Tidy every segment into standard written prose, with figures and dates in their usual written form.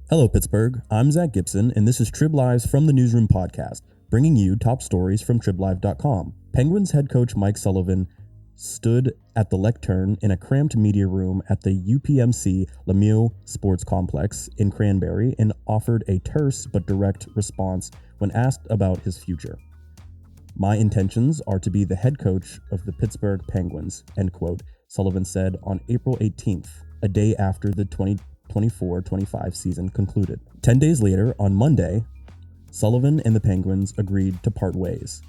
Hello, Pittsburgh. I'm Zac Gibson, and this is Triblive's From the Newsroom podcast, bringing you top stories from Triblive.com. Penguins head coach Mike Sullivan stood at the lectern in a cramped media room at the UPMC Lemieux Sports Complex in Cranberry and offered a terse but direct response when asked about his future. "My intentions are to be the head coach of the Pittsburgh Penguins," end quote, Sullivan said on April 18th, a day after the 2024-25 season concluded. 10 days later, on Monday, Sullivan and the Penguins agreed to part ways,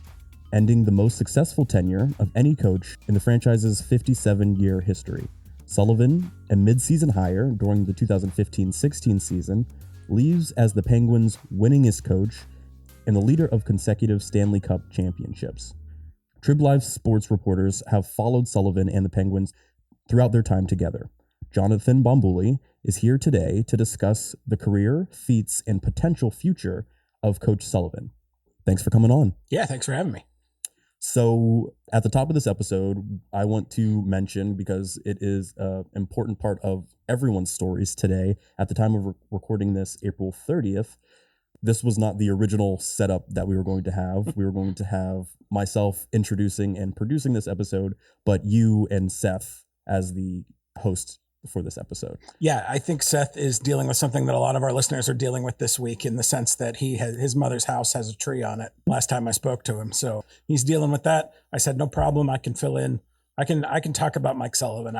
ending the most successful tenure of any coach in the franchise's 57-year history. Sullivan, a mid-season hire during the 2015-16 season, leaves as the Penguins' winningest coach and the leader of consecutive Stanley Cup championships. Triblive sports reporters have followed Sullivan and the Penguins throughout their time together. Jonathan Bombulie is here today to discuss the career, feats, and potential future of Coach Sullivan. Thanks for coming on. Yeah, thanks for having me. So at the top of this episode, I want to mention, because it is an important part of everyone's stories today, at the time of recording this, April 30th, this was not the original setup that we were going to have. We were going to have myself introducing and producing this episode, but you and Seth as the host for this episode. Yeah, I think Seth is dealing with something that a lot of our listeners are dealing with this week, in the sense that his mother's house has a tree on it last time I spoke to him. So he's dealing with that. I said, no problem. I can fill in. I can talk about Mike Sullivan.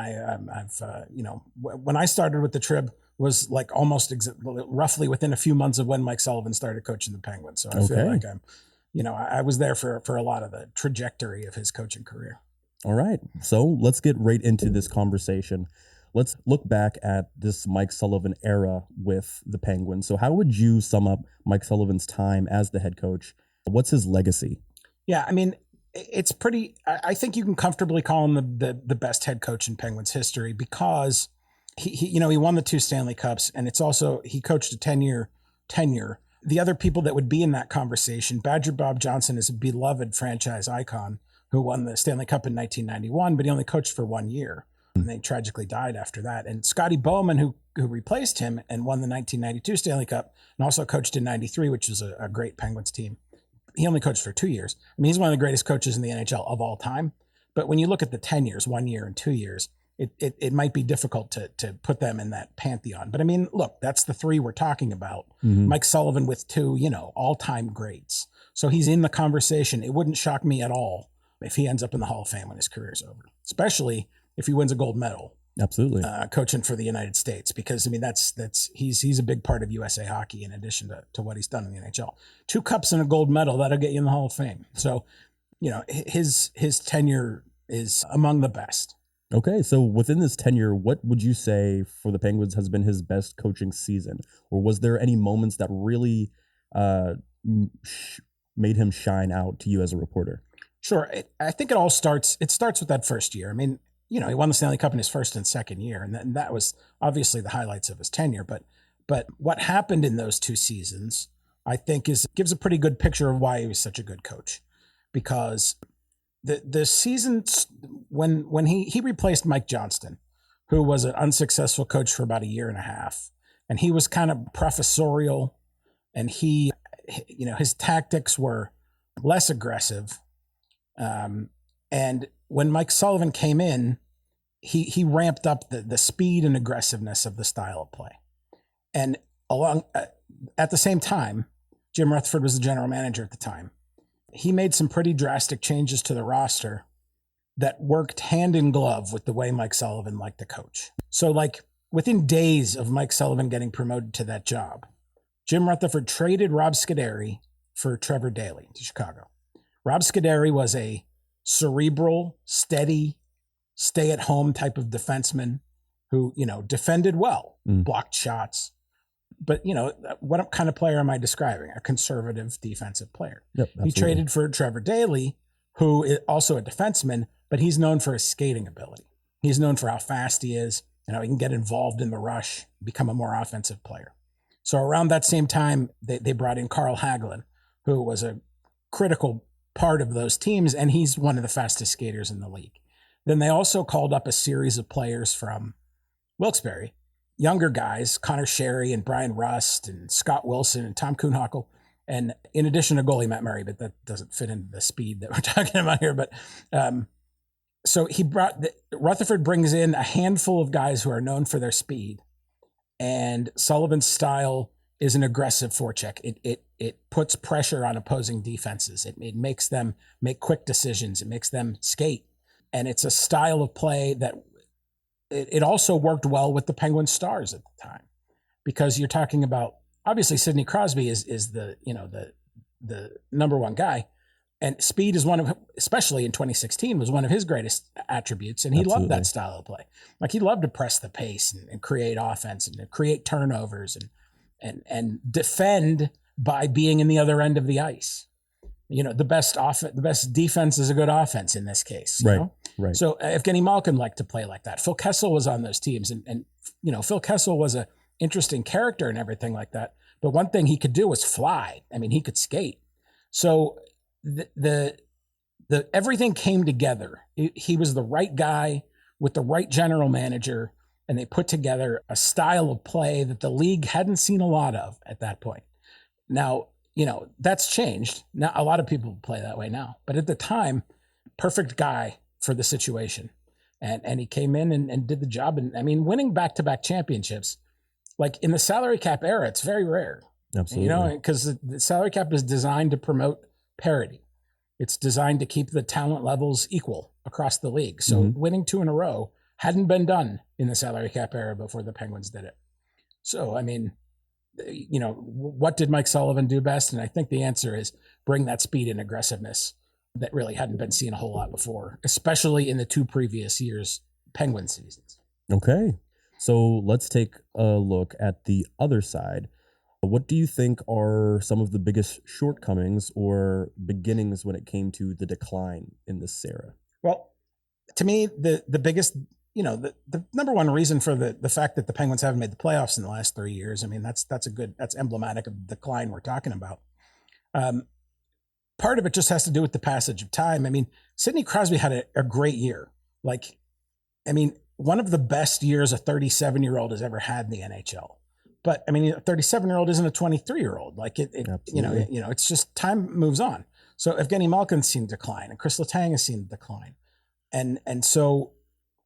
When I started with the Trib was like roughly within a few months of when Mike Sullivan started coaching the Penguins. So I feel like I was there for a lot of the trajectory of his coaching career. All right. So let's get right into this conversation. Let's look back at this Mike Sullivan era with the Penguins. So how would you sum up Mike Sullivan's time as the head coach? What's his legacy? Yeah, I mean, it's pretty, I think you can comfortably call him the best head coach in Penguins history, because he won the 2 Stanley Cups, and it's also, he coached a 10-year tenure. The other people that would be in that conversation, Badger Bob Johnson is a beloved franchise icon who won the Stanley Cup in 1991, but he only coached for 1 year. And they tragically died after that. And Scotty Bowman, who replaced him and won the 1992 Stanley Cup, and also coached in 93, which was a great Penguins team. He only coached for 2 years. I mean, he's one of the greatest coaches in the NHL of all time. But when you look at the 10 years, 1 year and 2 years, it might be difficult to put them in that pantheon. But I mean, look, that's the 3 we're talking about. Mm-hmm. Mike Sullivan with 2, all-time greats. So he's in the conversation. It wouldn't shock me at all if he ends up in the Hall of Fame when his career is over, especially if he wins a gold medal. Absolutely. Coaching for the United States, because I mean, he's a big part of USA hockey in addition to what he's done in the NHL. 2 cups and a gold medal, that'll get you in the Hall of Fame. So, his tenure is among the best. Okay. So within this tenure, what would you say for the Penguins has been his best coaching season? Or was there any moments that really made him shine out to you as a reporter? Sure. I think it starts with that first year. I mean, he won the Stanley Cup in his first and second year, and that was obviously the highlights of his tenure. But what happened in those 2 seasons, I think, gives a pretty good picture of why he was such a good coach. Because the seasons when he replaced Mike Johnston, who was an unsuccessful coach for about 1.5 years, and he was kind of professorial, and his tactics were less aggressive, and when Mike Sullivan came in, he ramped up the speed and aggressiveness of the style of play. And at the same time, Jim Rutherford was the general manager at the time. He made some pretty drastic changes to the roster that worked hand in glove with the way Mike Sullivan liked to coach. So like within days of Mike Sullivan getting promoted to that job, Jim Rutherford traded Rob Scuderi for Trevor Daley to Chicago. Rob Scuderi was a cerebral, steady, stay-at-home type of defenseman who, defended well, blocked shots. But, what kind of player am I describing? A conservative defensive player. Yep, he traded for Trevor Daley, who is also a defenseman, but he's known for his skating ability. He's known for how fast he is, he can get involved in the rush, become a more offensive player. So around that same time, they brought in Carl Hagelin, who was a critical part of those teams, and he's one of the fastest skaters in the league. Then they also called up a series of players from Wilkes-Barre younger guys, Connor Sherry and Brian Rust and Scott Wilson and Tom Kuhnhackl, and in addition to goalie Matt Murray, but that doesn't fit into the speed that we're talking about here. But so Rutherford brings in a handful of guys who are known for their speed, and Sullivan's style is an aggressive forecheck. It puts pressure on opposing defenses. It makes them make quick decisions. It makes them skate, and it's a style of play that it also worked well with the Penguins stars at the time, because you're talking about, obviously Sidney Crosby is the number one guy, and speed is one of, especially in 2016, was one of his greatest attributes, and he loved that style of play. Like, he loved to press the pace and create offense and create turnovers and defend by being in the other end of the ice. The best defense is a good offense in this case. You know? Right. So Evgeny Malkin liked to play like that. Phil Kessel was on those teams, and Phil Kessel was a interesting character and everything like that. But one thing he could do was fly. I mean, he could skate. So the everything came together. He was the right guy with the right general manager, and they put together a style of play that the league hadn't seen a lot of at that point. Now, that's changed. Now, a lot of people play that way now. But at the time, perfect guy for the situation. And he came in and did the job. And I mean, winning back-to-back championships, like in the salary cap era, it's very rare. Absolutely. Because the salary cap is designed to promote parity. It's designed to keep the talent levels equal across the league. So winning 2 in a row hadn't been done in the salary cap era before the Penguins did it. So, I mean, what did Mike Sullivan do best? And I think the answer is bring that speed and aggressiveness that really hadn't been seen a whole lot before, especially in the 2 previous years' Penguin seasons. Okay. So let's take a look at the other side. What do you think are some of the biggest shortcomings or beginnings when it came to the decline in this era? Well, to me, the biggest, the number one reason for the fact that the Penguins haven't made the playoffs in the last 3 years, I mean, that's emblematic of the decline we're talking about. Part of it just has to do with the passage of time. I mean, Sidney Crosby had a great year. One of the best years a 37-year-old has ever had in the NHL. But I mean, a 37-year-old isn't a 23-year-old. It's just time moves on. So Evgeny Malkin's seen decline, and Chris Letang has seen decline. And so,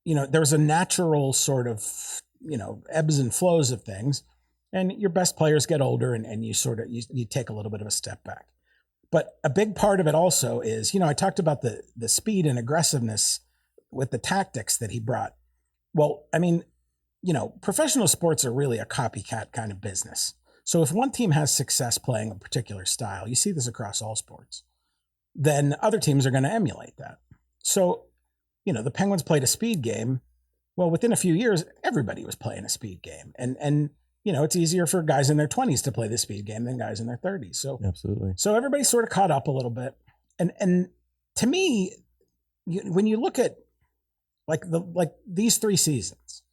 there's a natural sort of, ebbs and flows of things, and your best players get older and you take a little bit of a step back. But a big part of it also is, I talked about the speed and aggressiveness with the tactics that he brought. Well, I mean, professional sports are really a copycat kind of business. So if one team has success playing a particular style, you see this across all sports, then other teams are going to emulate that. So, the Penguins played a speed game. Well, within a few years, everybody was playing a speed game. And it's easier for guys in their 20s to play the speed game than guys in their 30s. So absolutely. So everybody sort of caught up a little bit. And to me, when you look at like these 3 seasons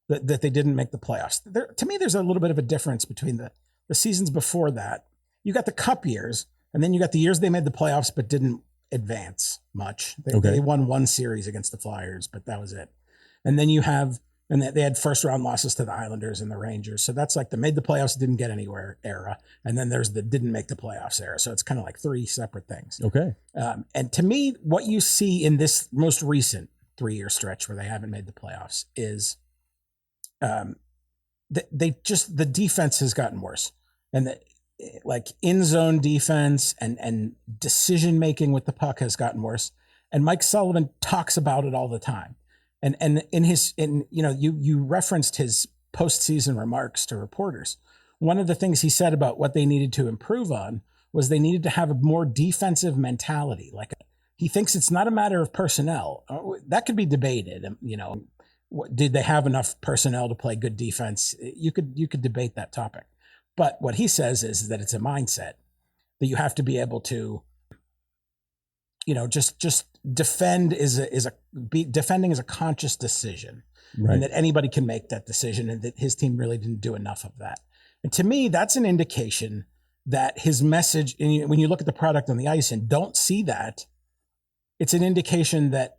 that they didn't make the playoffs, to me, there's a little bit of a difference between the seasons before that. You got the cup years, and then you got the years they made the playoffs but didn't advance much. They won 1 series against the Flyers, but that was it. And then they had first round losses to the Islanders and the Rangers. So that's like the made the playoffs, didn't get anywhere era. And then there's the didn't make the playoffs era. So it's kind of like 3 separate things. Okay. And to me, what you see in this most recent 3-year stretch where they haven't made the playoffs is the defense has gotten worse. And in zone defense and decision making with the puck has gotten worse. And Mike Sullivan talks about it all the time. And you referenced his postseason remarks to reporters. One of the things he said about what they needed to improve on was they needed to have a more defensive mentality. Like, he thinks it's not a matter of personnel. That could be debated. Did they have enough personnel to play good defense? You could debate that topic. But what he says is that it's a mindset that you have to be able to, just defend defending is a conscious decision, right? And that anybody can make that decision, and that his team really didn't do enough of that. And to me, that's an indication that his message, when you look at the product on the ice and don't see that, it's an indication that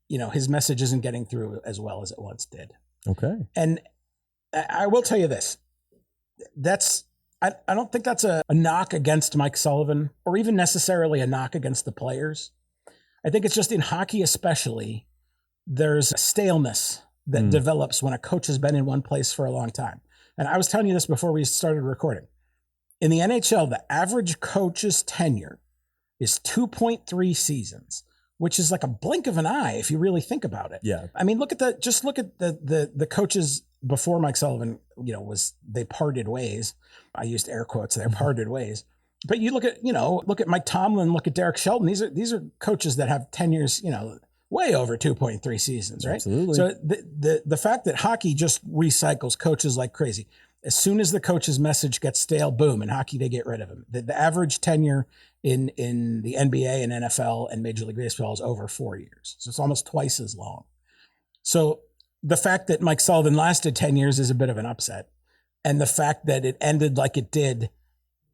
his message isn't getting through as well as it once did. Okay. And I will tell you this. I don't think that's a knock against Mike Sullivan or even necessarily a knock against the players. I think it's just in hockey especially, there's a staleness that develops when a coach has been in one place for a long time. And I was telling you this before we started recording. In the NHL, the average coach's tenure is 2.3 seasons, which is like a blink of an eye if you really think about it. Yeah. I mean, look at the coaches before Mike Sullivan, they parted ways. I used air quotes, they parted ways. But you look at Mike Tomlin, look at Derek Shelton. These are coaches that have tenures, way over 2.3 seasons, right? Absolutely. So the fact that hockey just recycles coaches like crazy. As soon as the coach's message gets stale, boom, in hockey, they get rid of him. The average tenure in the NBA and NFL and Major League Baseball is over 4 years. So it's almost twice as long. So the fact that Mike Sullivan lasted 10 years is a bit of an upset. And the fact that it ended like it did,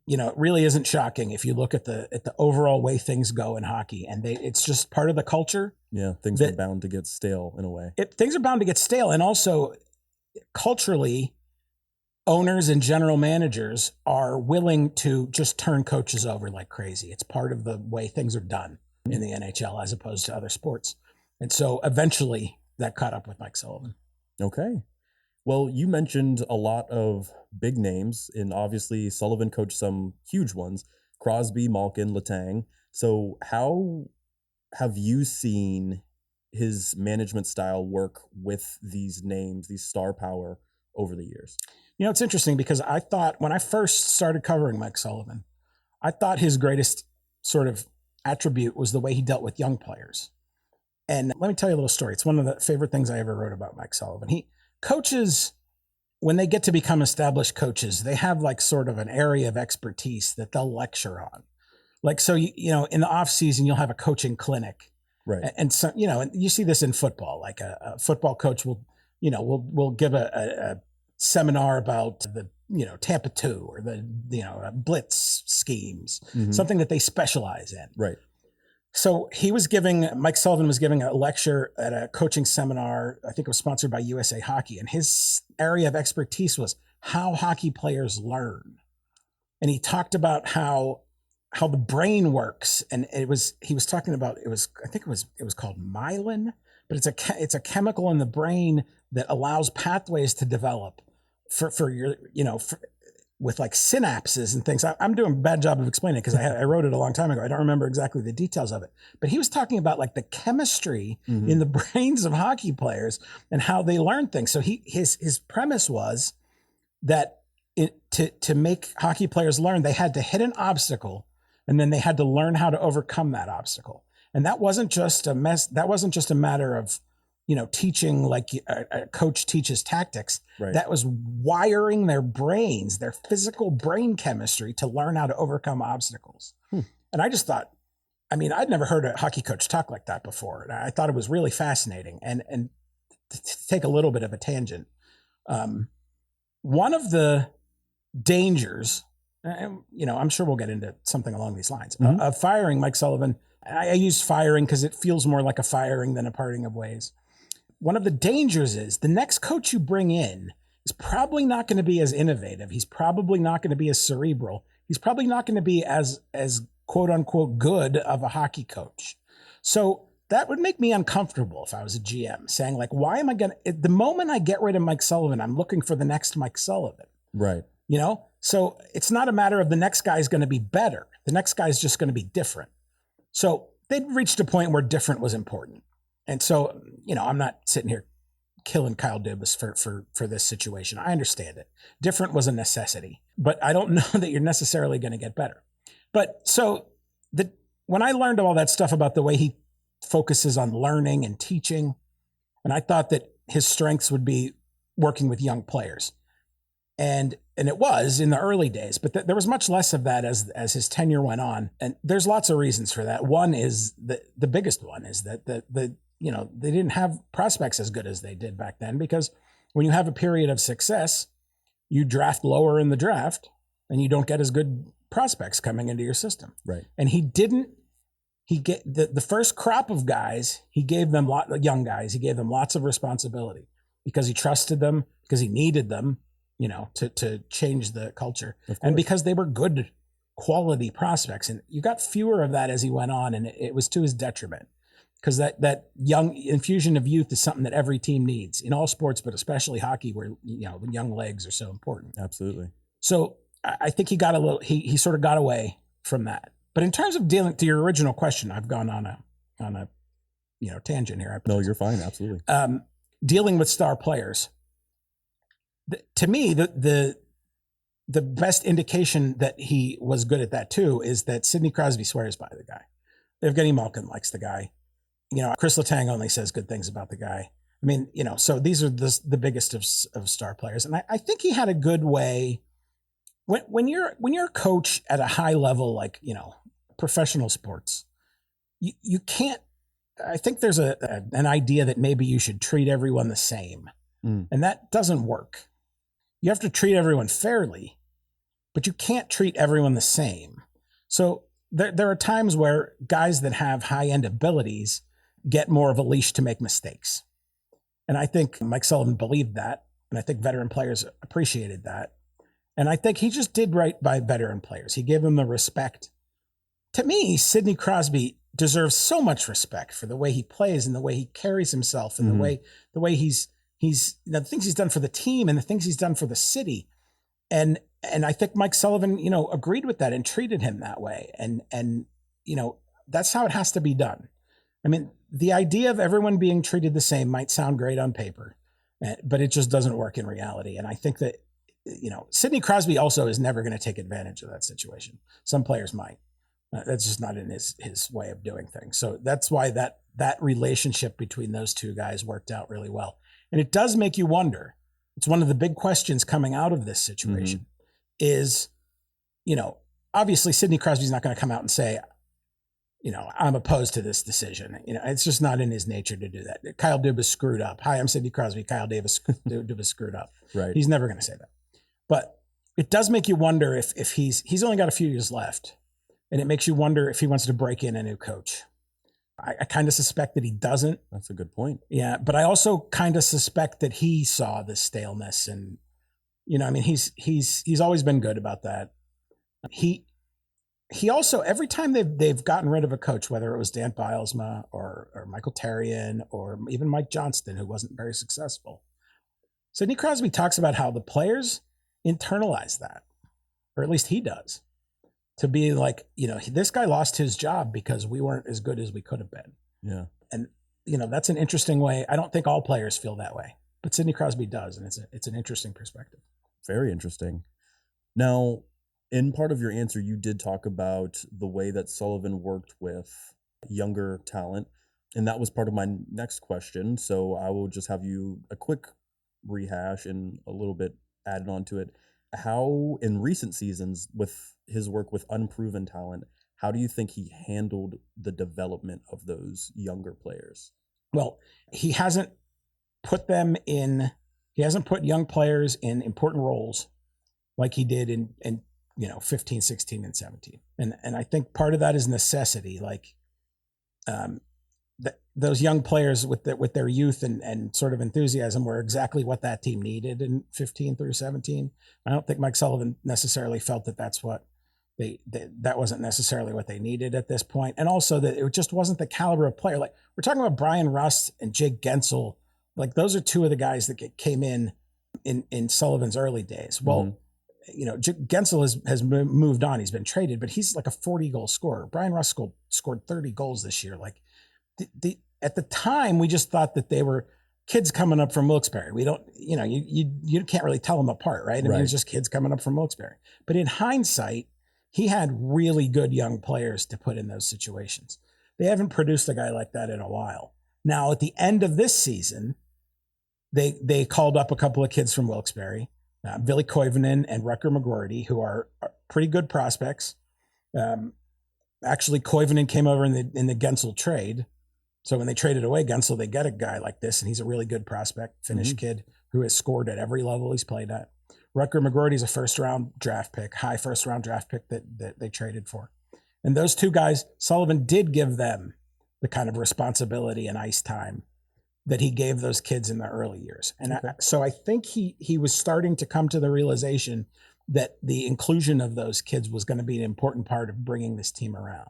it really isn't shocking if you look at the overall way things go in hockey. And it's just part of the culture. Yeah, things are bound to get stale in a way. Things are bound to get stale. And also, culturally, owners and general managers are willing to just turn coaches over like crazy. It's part of the way things are done in the NHL as opposed to other sports. And so eventually that caught up with Mike Sullivan. Okay. Well, you mentioned a lot of big names, and obviously Sullivan coached some huge ones, Crosby, Malkin, Letang. So how have you seen his management style work with these names, these star power over the years? It's interesting because I thought when I first started covering Mike Sullivan, I thought his greatest sort of attribute was the way he dealt with young players. And let me tell you a little story. It's one of the favorite things I ever wrote about Mike Sullivan. Coaches, when they get to become established coaches, they have like sort of an area of expertise that they'll lecture on. Like, so, in the off season, you'll have a coaching clinic. Right. And so, and you see this in football, like a football coach will give a seminar about the, Tampa 2 or the, blitz schemes, something that they specialize in. Right. So Mike Sullivan was giving a lecture at a coaching seminar. I think it was sponsored by USA Hockey. And his area of expertise was how hockey players learn. And he talked about how the brain works. And he was talking about, I think it was called myelin, but it's a chemical in the brain that allows pathways to develop for your, with like synapses and things. I'm doing a bad job of explaining it because I wrote it a long time ago. I don't remember exactly the details of it, but he was talking about like the chemistry in the brains of hockey players and how they learn things. So his premise was that to make hockey players learn, they had to hit an obstacle and then they had to learn how to overcome that obstacle. And that wasn't just a matter of, teaching like a coach teaches tactics. Right. That was wiring their brains, their physical brain chemistry to learn how to overcome obstacles. And I just thought, I'd never heard a hockey coach talk like that before. And I thought it was really fascinating. And to take a little bit of a tangent, one of the dangers, I'm sure we'll get into something along these lines, of firing Mike Sullivan. I use firing because it feels more like a firing than a parting of ways. One of the dangers is the next coach you bring in is probably not going to be as innovative. He's probably not going to be as cerebral. He's probably not going to be as quote unquote good of a hockey coach. So that would make me uncomfortable if I was a GM saying like, why am I going to, the moment I get rid of Mike Sullivan, I'm looking for the next Mike Sullivan. Right. So it's not a matter of the next guy's going to be better. The next guy's just going to be different. So they'd reached a point where different was important. And so, I'm not sitting here killing Kyle Dubas for this situation. I understand it. Different was a necessity, but I don't know that you're necessarily going to get better. But so when I learned all that stuff about the way he focuses on learning and teaching, and I thought that his strengths would be working with young players. And it was in the early days, but there was much less of that as his tenure went on. And there's lots of reasons for that. One is the biggest one is that they didn't have prospects as good as they did back then, because when you have a period of success, you draft lower in the draft and you don't get as good prospects coming into your system. Right. And the first crop of guys, he gave them young guys, he gave them lots of responsibility because he trusted them. because he needed them, to change the culture, Of and course. because they were good quality prospects. And you got fewer of that as he went on, and it was to his detriment, because that young infusion of youth is something that every team needs in all sports, but especially hockey, where the young legs are so important. Absolutely. So I think he sort of got away from that. But in terms of dealing to your original question, I've gone on a tangent here. No, you're fine. Absolutely. Dealing with star players. To me, the best indication that he was good at that too is that Sidney Crosby swears by the guy. Evgeny Malkin likes the guy. Chris Letang only says good things about the guy. I mean, so these are the biggest of star players. And I think he had a good way when you're a coach at a high level, like, professional sports, you can't, I think there's an idea that maybe you should treat everyone the same. And that doesn't work. You have to treat everyone fairly, but you can't treat everyone the same. So there are times where guys that have high-end abilities get more of a leash to make mistakes. And I think Mike Sullivan believed that, and I think veteran players appreciated that. And I think he just did right by veteran players. He gave them the respect. To me, Sidney Crosby deserves so much respect for the way he plays and the way he carries himself and the way he's the things he's done for the team and the things he's done for the city. And I think Mike Sullivan, agreed with that and treated him that way. And that's how it has to be done. I mean, the idea of everyone being treated the same might sound great on paper, but it just doesn't work in reality. And I think that, Sidney Crosby also is never going to take advantage of that situation. Some players might. That's just not in his way of doing things. So that's why that relationship between those two guys worked out really well. And it does make you wonder. It's one of the big questions coming out of this situation is, obviously Sidney Crosby's not going to come out and say, I'm opposed to this decision. It's just not in his nature to do that. Kyle Dubas screwed up. Hi, I'm Sidney Crosby. Kyle Dubas screwed up. Right. He's never going to say that. But it does make you wonder if he's only got a few years left. And it makes you wonder if he wants to break in a new coach. I kind of suspect that he doesn't. That's a good point. Yeah, but I also kind of suspect that he saw the staleness, and he's always been good about that. He also, every time they've gotten rid of a coach, whether it was Dan Bylsma or Michael Therrien or even Mike Johnston, who wasn't very successful, Sidney Crosby talks about how the players internalize that, or at least he does. To be like, this guy lost his job because we weren't as good as we could have been. Yeah. And, that's an interesting way. I don't think all players feel that way, but Sidney Crosby does. And it's an interesting perspective. Very interesting. Now, in part of your answer, you did talk about the way that Sullivan worked with younger talent. And that was part of my next question. So I will just have you a quick rehash and a little bit added on to it. How, in recent seasons, with his work with unproven talent, how do you think he handled the development of those younger players? Well, he hasn't put young players in important roles like he did in 15, 16, and 17. And I think part of that is necessity. Like, those young players with their youth and sort of enthusiasm were exactly what that team needed in 15 through 17. I don't think Mike Sullivan necessarily felt that that's what that wasn't necessarily what they needed at this point. And also that it just wasn't the caliber of player. Like, we're talking about Brian Rust and Jake Gensel. Like, those are two of the guys that came in Sullivan's early days. Well, Gensel has moved on. He's been traded, but he's like a 40-goal scorer. Brian Rust scored 30 goals this year. Like, at the time, we just thought that they were kids coming up from Wilkes-Barre. We don't, you can't really tell them apart, right? I mean, it's just kids coming up from Wilkes-Barre. But in hindsight, he had really good young players to put in those situations. They haven't produced a guy like that in a while. Now, at the end of this season, they called up a couple of kids from Wilkes-Barre, Billy Koivunen and Rutger McGroarty, who are pretty good prospects. Actually, Koivunen came over in the Gensel trade. So when they traded away Gensel, they get a guy like this, and he's a really good prospect, Finnish kid who has scored at every level he's played at. Rutger McGroarty is a high first-round draft pick that they traded for. And those two guys, Sullivan did give them the kind of responsibility and ice time that he gave those kids in the early years. And Okay. so I think he was starting to come to the realization that the inclusion of those kids was going to be an important part of bringing this team around.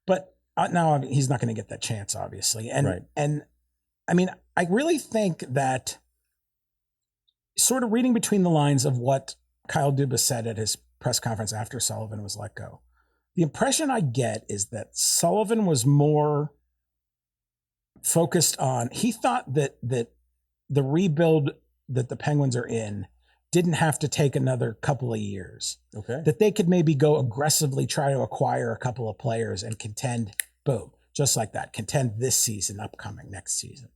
But now he's not going to get that chance, obviously. And, Right. and I mean, I really think that sort of reading between the lines of what Kyle Dubas said at his press conference after Sullivan was let go, the impression I get is that Sullivan was more focused on, he thought that the rebuild that the Penguins are in didn't have to take another couple of years. Okay. That they could maybe go aggressively try to acquire a couple of players and contend, boom, just like that, contend this season, upcoming next season.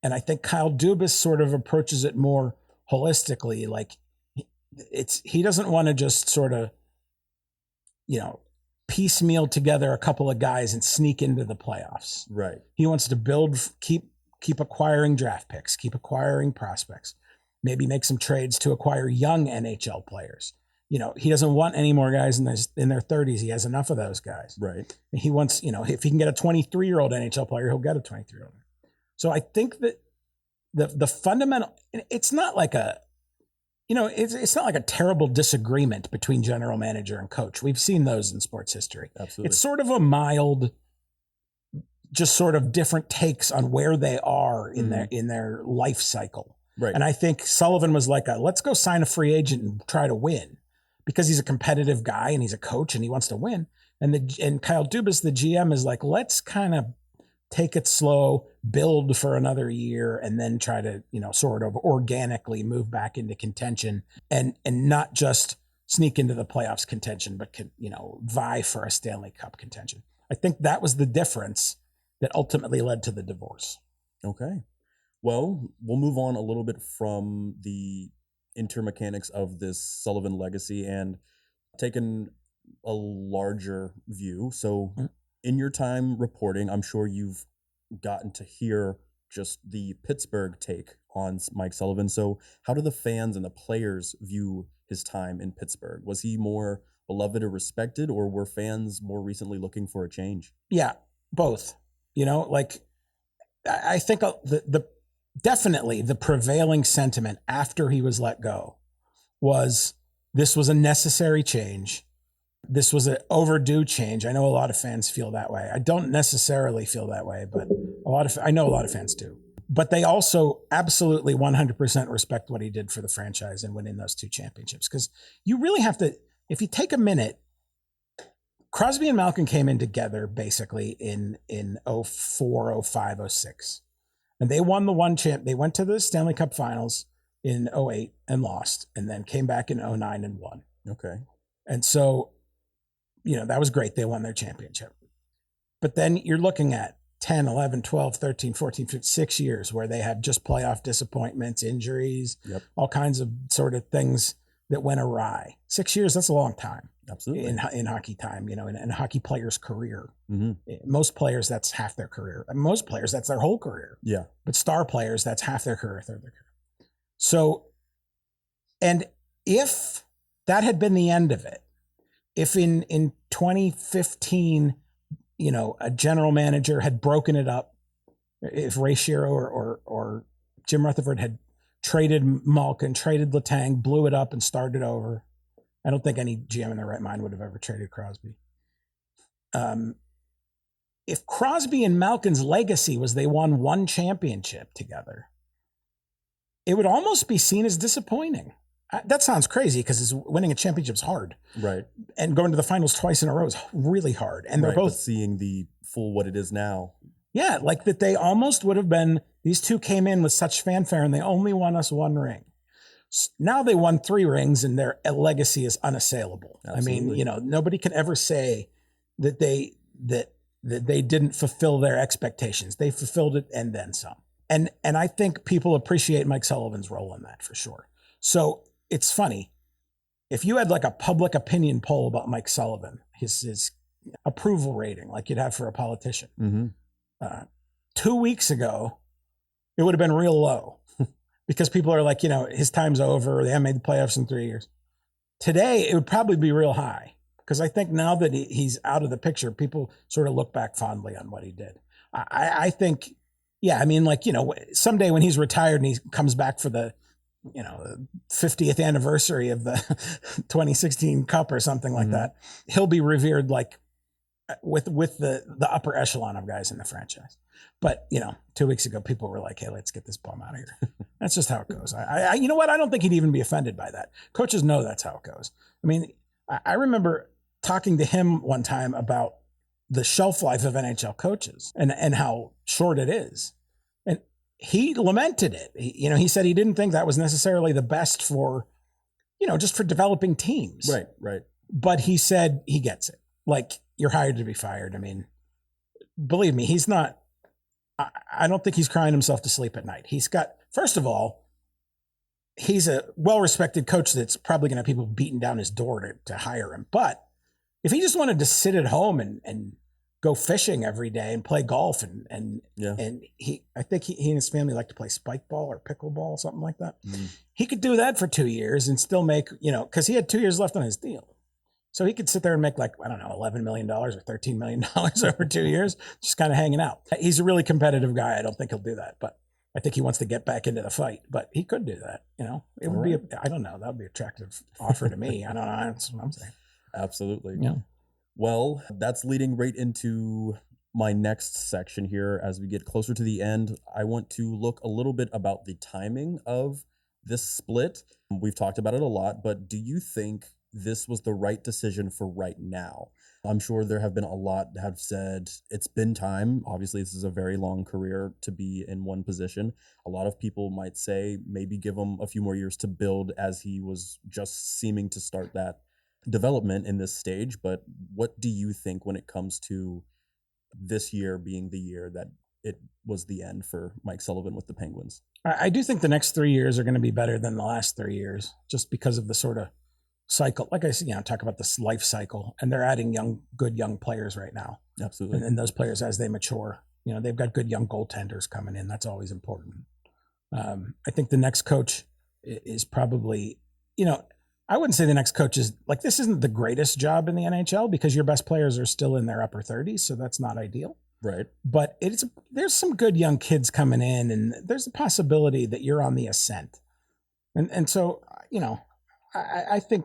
And I think Kyle Dubas sort of approaches it more holistically. Like he doesn't want to just sort of, piecemeal together a couple of guys and sneak into the playoffs. Right. He wants to build, keep acquiring draft picks, keep acquiring prospects, maybe make some trades to acquire young NHL players. He doesn't want any more guys in their 30s. He has enough of those guys. Right. He wants, if he can get a 23-year-old NHL player, he'll get a 23-year-old. So I think that the fundamental, it's not like it's not like a terrible disagreement between general manager and coach. We've seen those in sports history. Absolutely. It's sort of a mild, just sort of different takes on where they are in their life cycle. Right. And I think Sullivan was like, let's go sign a free agent and try to win, because he's a competitive guy and he's a coach and he wants to win. And Kyle Dubas, the GM, is like, let's kind of take it slow, build for another year, and then try to, sort of organically move back into contention and not just sneak into the playoffs contention, but vie for a Stanley Cup contention. I think that was the difference that ultimately led to the divorce. Okay. Well, we'll move on a little bit from the intermechanics of this Sullivan legacy and taking a larger view. So in your time reporting, I'm sure you've gotten to hear just the Pittsburgh take on Mike Sullivan. So how do the fans and the players view his time in Pittsburgh? Was he more beloved or respected, or were fans more recently looking for a change? Yeah, both. I think definitely the prevailing sentiment after he was let go was this was a necessary change. This was an overdue change. I know a lot of fans feel that way. I don't necessarily feel that way, but I know a lot of fans do. But they also absolutely 100% respect what he did for the franchise and winning those 2 championships. Because you really have to, if you take a minute, Crosby and Malkin came in together basically in 04, 05, 06. And they won the one champ. They went to the Stanley Cup Finals in 08 and lost, and then came back in 09 and won. Okay. And so, that was great. They won their championship. But then you're looking at 10, 11, 12, 13, 14, 15, 6 years where they had just playoff disappointments, injuries, all kinds of sort of things that went awry. 6 years, that's a long time. Absolutely. In hockey time, in a hockey player's career. Mm-hmm. Most players, that's half their career. Most players, that's their whole career. Yeah. But star players, that's half their career, third their career. So, and if that had been the end of it, if in 2015, a general manager had broken it up, if Ray Shero or Jim Rutherford had traded Malkin, traded Letang, blew it up and started over, I don't think any GM in their right mind would have ever traded Crosby. If Crosby and Malkin's legacy was they won 1 championship together, it would almost be seen as disappointing. That sounds crazy because winning a championship is hard. Right. And going to the finals twice in a row is really hard. And they're both seeing the full what it is now. Yeah, like that they almost would have been, these two came in with such fanfare and they only won us 1 ring. Now they won 3 rings and their legacy is unassailable. Absolutely. I mean, nobody can ever say that they didn't fulfill their expectations. They fulfilled it and then some. And I think people appreciate Mike Sullivan's role in that for sure. So it's funny. If you had like a public opinion poll about Mike Sullivan, his approval rating, like you'd have for a politician, 2 weeks ago, it would have been real low because people are like, his time's over. They haven't made the playoffs in 3 years. Today, it would probably be real high because I think now that he's out of the picture, people sort of look back fondly on what he did. I think Yeah, I mean, like, someday when he's retired and he comes back for the 50th anniversary of the 2016 Cup or something like that, he'll be revered like with the upper echelon of guys in the franchise. But 2 weeks ago, people were like, "Hey, let's get this bum out of here." That's just how it goes. I you know what? I don't think he'd even be offended by that. Coaches know that's how it goes. I mean, I remember talking to him one time about the shelf life of NHL coaches and how short it is. And he lamented it. He said he didn't think that was necessarily the best for, just for developing teams. Right. But he said he gets it. Like, you're hired to be fired. I mean, believe me, he's not, I don't think he's crying himself to sleep at night. First of all, he's a well-respected coach that's probably going to have people beating down his door to hire him. But if he just wanted to sit at home and go fishing every day and play golf and I think he and his family like to play spike ball or pickleball, something like that. He could do that for 2 years and still make, because he had 2 years left on his deal. So he could sit there and make like, I don't know, $11 million or $13 million over 2 years, just kind of hanging out. He's a really competitive guy. I don't think he'll do that, but I think he wants to get back into the fight, but he could do that. It would be, I don't know, that would be an attractive offer to me. I don't know. That's what I'm saying. Absolutely. Yeah. Well, that's leading right into my next section here. As we get closer to the end, I want to look a little bit about the timing of this split. We've talked about it a lot, but do you think this was the right decision for right now? I'm sure there have been a lot that have said it's been time. Obviously, this is a very long career to be in one position. A lot of people might say maybe give him a few more years to build, as he was just seeming to start that development in this stage. But what do you think when it comes to this year being the year that it was the end for Mike Sullivan with the Penguins? I do think the next 3 years are going to be better than the last 3 years, just because of the sort of cycle. Like I said, talk about this life cycle, and they're adding good young players right now. Absolutely. And those players, as they mature, they've got good young goaltenders coming in. That's always important. I think the next coach is probably, I wouldn't say the next coach is like, this isn't the greatest job in the NHL because your best players are still in their upper 30s. So that's not ideal. Right. But there's some good young kids coming in, and there's a possibility that you're on the ascent. And so, I think,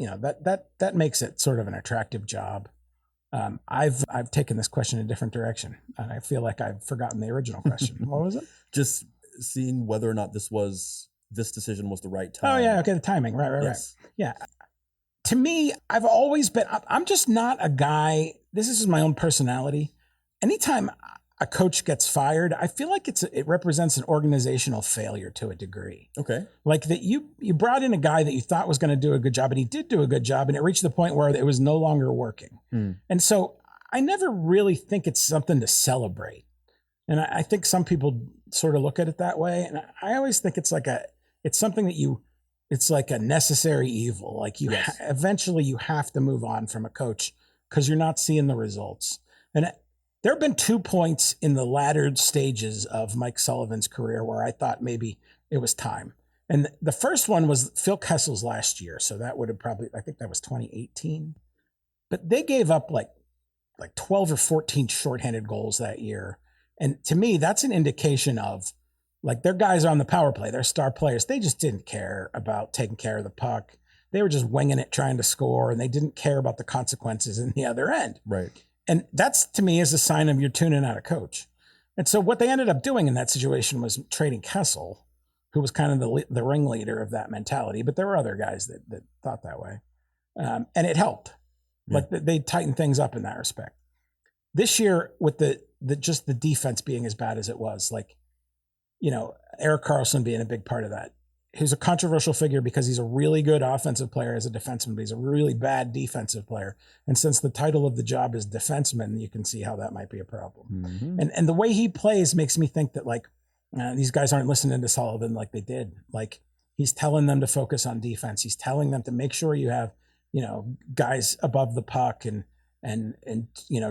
that makes it sort of an attractive job. I've taken this question in a different direction, and I feel like I've forgotten the original question. What was it? Just seeing whether or not this decision was the right time. Oh yeah. Okay. The timing. Right. Yeah. To me, I've always been, I'm just not a guy. This is just my own personality. Anytime a coach gets fired, I feel like it represents an organizational failure to a degree. Okay. Like that you brought in a guy that you thought was going to do a good job, and he did do a good job, and it reached the point where it was no longer working. And so I never really think it's something to celebrate. And I think some people sort of look at it that way. And I always think it's something that it's like a necessary evil. Like eventually you have to move on from a coach because you're not seeing the results. And there have been 2 points in the latter stages of Mike Sullivan's career where I thought maybe it was time. And the first one was Phil Kessel's last year. So that would have I think that was 2018. But they gave up like 12 or 14 shorthanded goals that year. And to me, that's an indication of like their guys on the power play, their star players, they just didn't care about taking care of the puck. They were just winging it, trying to score, and they didn't care about the consequences in the other end. Right. And that's, to me, is a sign of you're tuning out a coach. And so what they ended up doing in that situation was trading Kessel, who was kind of the ringleader of that mentality. But there were other guys that thought that way. And it helped. Yeah. Like they tightened things up in that respect. This year, with the defense being as bad as it was, like, Erik Karlsson being a big part of that. He's a controversial figure because he's a really good offensive player as a defenseman, but he's a really bad defensive player. And since the title of the job is defenseman, you can see how that might be a problem. Mm-hmm. And the way he plays makes me think that these guys aren't listening to Sullivan like they did. Like he's telling them to focus on defense. He's telling them to make sure you have, guys above the puck and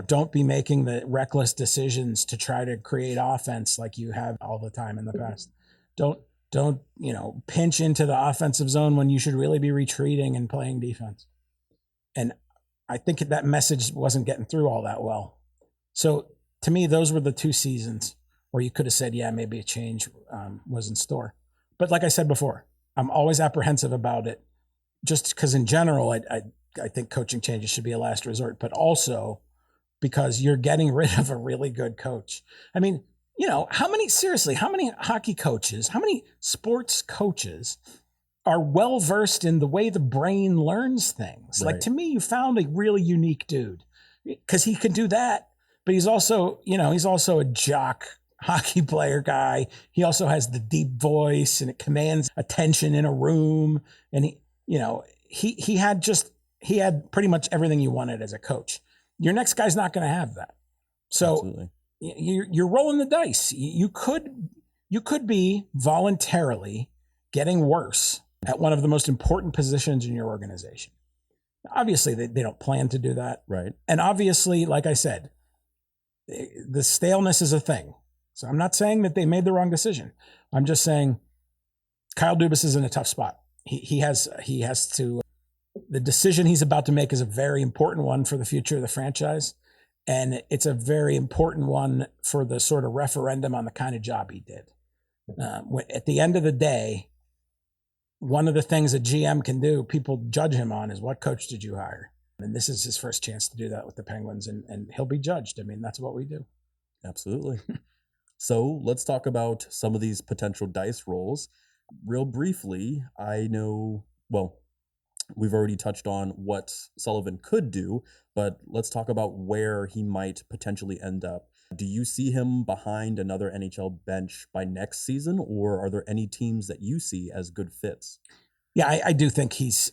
don't be making the reckless decisions to try to create offense like you have all the time in the past. Don't pinch into the offensive zone when you should really be retreating and playing defense. And I think that message wasn't getting through all that well. So to me, those were the 2 seasons or you could have said, yeah, maybe a change was in store. But like I said before, I'm always apprehensive about it, just because in general, I think coaching changes should be a last resort, but also because you're getting rid of a really good coach. I mean, how many hockey coaches, how many sports coaches are well-versed in the way the brain learns things? Right. Like, to me, you found a really unique dude, because he can do that, but he's also a jock hockey player guy. He also has the deep voice, and it commands attention in a room. And he had pretty much everything you wanted as a coach. Your next guy's not going to have that. So Absolutely. you're rolling the dice. You could be voluntarily getting worse at one of the most important positions in your organization. Obviously, they don't plan to do that. Right. And obviously, like I said, the staleness is a thing. So I'm not saying that they made the wrong decision. I'm just saying Kyle Dubas is in a tough spot. He has to. The decision he's about to make is a very important one for the future of the franchise. And it's a very important one for the sort of referendum on the kind of job he did. At the end of the day, one of the things a GM can do, people judge him on, is what coach did you hire? And this is his first chance to do that with the Penguins, and he'll be judged. I mean, that's what we do. Absolutely. So let's talk about some of these potential dice rolls. Real briefly, we've already touched on what Sullivan could do, but let's talk about where he might potentially end up. Do you see him behind another NHL bench by next season, or are there any teams that you see as good fits? Yeah, I do think he's,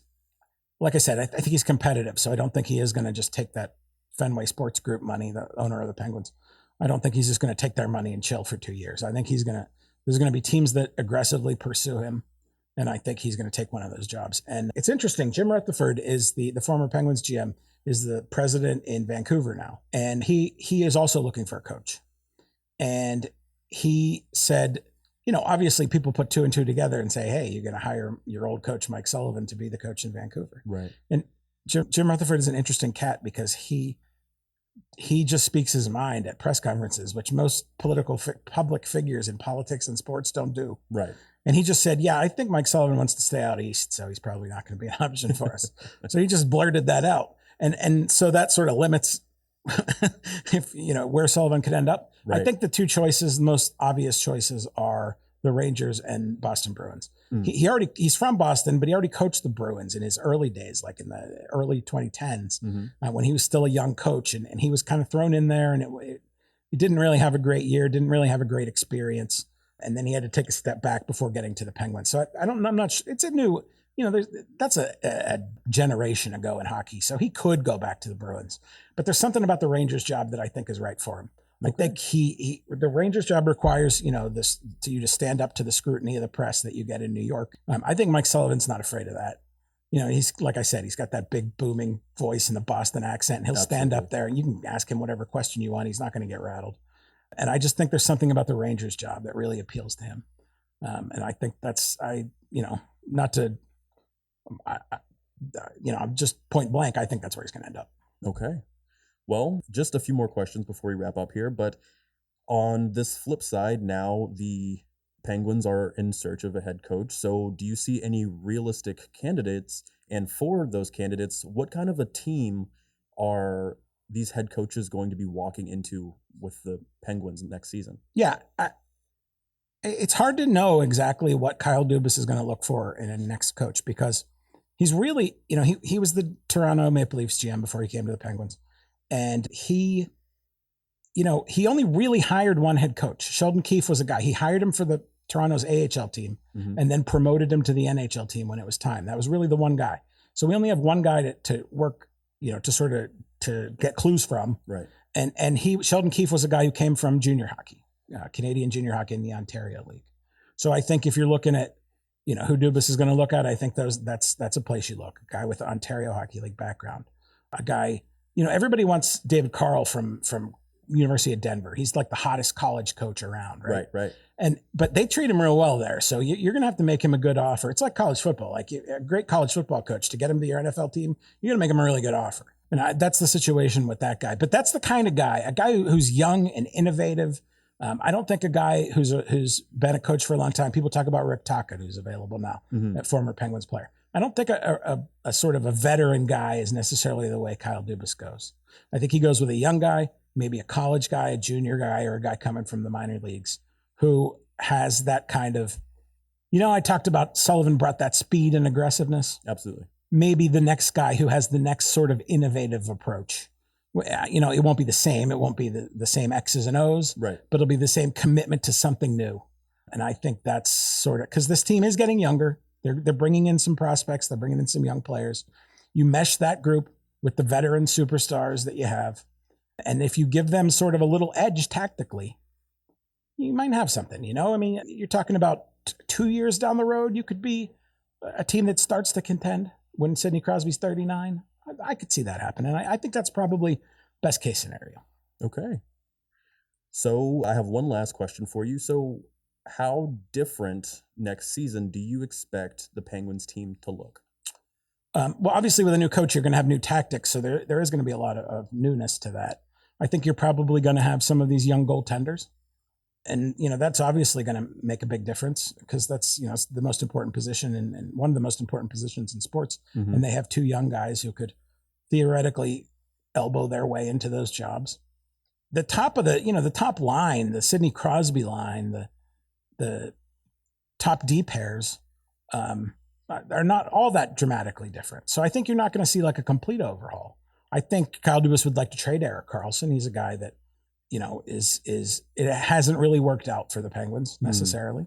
like I said, I think he's competitive, so I don't think he is going to just take that Fenway Sports Group money, the owner of the Penguins. I don't think he's just going to take their money and chill for 2 years. I think there's going to be teams that aggressively pursue him, and I think he's going to take one of those jobs. And it's interesting, Jim Rutherford is the former Penguins GM, is the president in Vancouver now. And he is also looking for a coach. And he said, obviously people put 2 and 2 together and say, hey, you're going to hire your old coach, Mike Sullivan, to be the coach in Vancouver. Right. And Jim Rutherford is an interesting cat, because he just speaks his mind at press conferences, which most public figures in politics and sports don't do. Right. And he just said, yeah, I think Mike Sullivan wants to stay out east, so he's probably not going to be an option for us. So he just blurted that out. And so that sort of limits where Sullivan could end up. Right. I think the two choices, the most obvious choices, are the Rangers and Boston Bruins. He's from Boston, but he already coached the Bruins in his early days, like in the early 2010s, when he was still a young coach, and he was kind of thrown in there, and he didn't really have a great year, didn't really have a great experience. And then he had to take a step back before getting to the Penguins. So I'm not sure. It's a new, that's a generation ago in hockey. So he could go back to the Bruins, but there's something about the Rangers job that I think is right for him. Okay. I think the Rangers job requires, you to stand up to the scrutiny of the press that you get in New York. I think Mike Sullivan's not afraid of that. He's, like I said, he's got that big booming voice and the Boston accent, and he'll stand up there and you can ask him whatever question you want. He's not going to get rattled. And I just think there's something about the Rangers job that really appeals to him. And I think I'm just point blank, I think that's where he's going to end up. Okay. Well, just a few more questions before we wrap up here. But on this flip side, now the Penguins are in search of a head coach. So do you see any realistic candidates? And for those candidates, what kind of a team are these head coaches going to be walking into with the Penguins next season? Yeah. It's hard to know exactly what Kyle Dubas is going to look for in a next coach, because he's really, he was the Toronto Maple Leafs GM before he came to the Penguins. And he only really hired one head coach. Sheldon Keefe was a guy. He hired him for the Toronto's AHL team and then promoted him to the NHL team when it was time. That was really the one guy. So we only have one guy to work, to get clues from. Right. And Sheldon Keefe was a guy who came from junior hockey, Canadian junior hockey in the Ontario League. So I think if you're looking at, who Dubas is going to look at, I think that's a place you look. A guy with the Ontario Hockey League background, a guy, everybody wants David Carl from University of Denver. He's like the hottest college coach around, right? Right. But they treat him real well there. So you're going to have to make him a good offer. It's like college football. Like a great college football coach, to get him to your NFL team, you're going to make him a really good offer. And that's the situation with that guy. But that's the kind of guy, a guy who's young and innovative, I don't think a guy who's been a coach for a long time, people talk about Rick Tocchet, who's available now, a former Penguins player. I don't think a sort of a veteran guy is necessarily the way Kyle Dubas goes. I think he goes with a young guy, maybe a college guy, a junior guy, or a guy coming from the minor leagues who has that kind of, I talked about Sullivan brought that speed and aggressiveness. Absolutely. Maybe the next guy who has the next sort of innovative approach. It won't be the same. It won't be the same X's and O's, right? But it'll be the same commitment to something new. And I think that's sort of, because this team is getting younger. They're bringing in some prospects. They're bringing in some young players. You mesh that group with the veteran superstars that you have. And if you give them sort of a little edge tactically, you might have something, you're talking about 2 years down the road, you could be a team that starts to contend when Sidney Crosby's 39. I could see that happen. And I think that's probably best case scenario. Okay. So I have one last question for you. So how different next season do you expect the Penguins team to look? Well, obviously with a new coach, you're going to have new tactics. So there is going to be a lot of newness to that. I think you're probably going to have some of these young goaltenders. And, that's obviously going to make a big difference because that's, it's the most important position and one of the most important positions in sports. Mm-hmm. And they have two young guys who could theoretically elbow their way into those jobs. The top of the top line, the Sidney Crosby line, the top D pairs are not all that dramatically different. So I think you're not going to see like a complete overhaul. I think Kyle Dubas would like to trade Erik Karlsson. He's a guy that, it hasn't really worked out for the Penguins necessarily.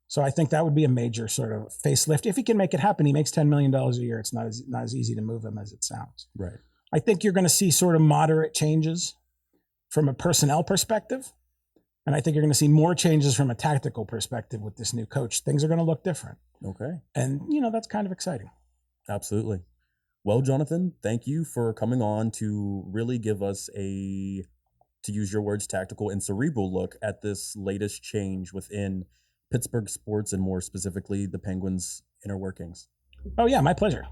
So I think that would be a major sort of facelift. If he can make it happen, he makes $10 million a year. It's not as easy to move him as it sounds. Right. I think you're going to see sort of moderate changes from a personnel perspective. And I think you're going to see more changes from a tactical perspective with this new coach. Things are going to look different. Okay. And, that's kind of exciting. Absolutely. Well, Jonathan, thank you for coming on to really give us to use your words, tactical and cerebral look at this latest change within Pittsburgh sports and more specifically the Penguins' inner workings. Oh, yeah, my pleasure.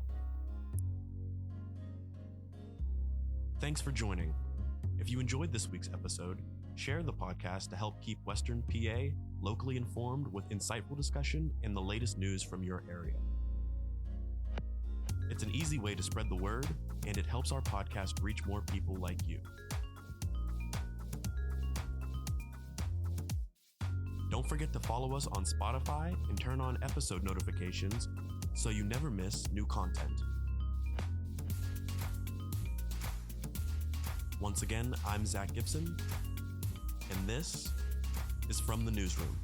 Thanks for joining. If you enjoyed this week's episode, share the podcast to help keep Western PA locally informed with insightful discussion and the latest news from your area. It's an easy way to spread the word, and it helps our podcast reach more people like you. Don't forget to follow us on Spotify and turn on episode notifications so you never miss new content. Once again, I'm Zac Gibson, and this is From the Newsroom.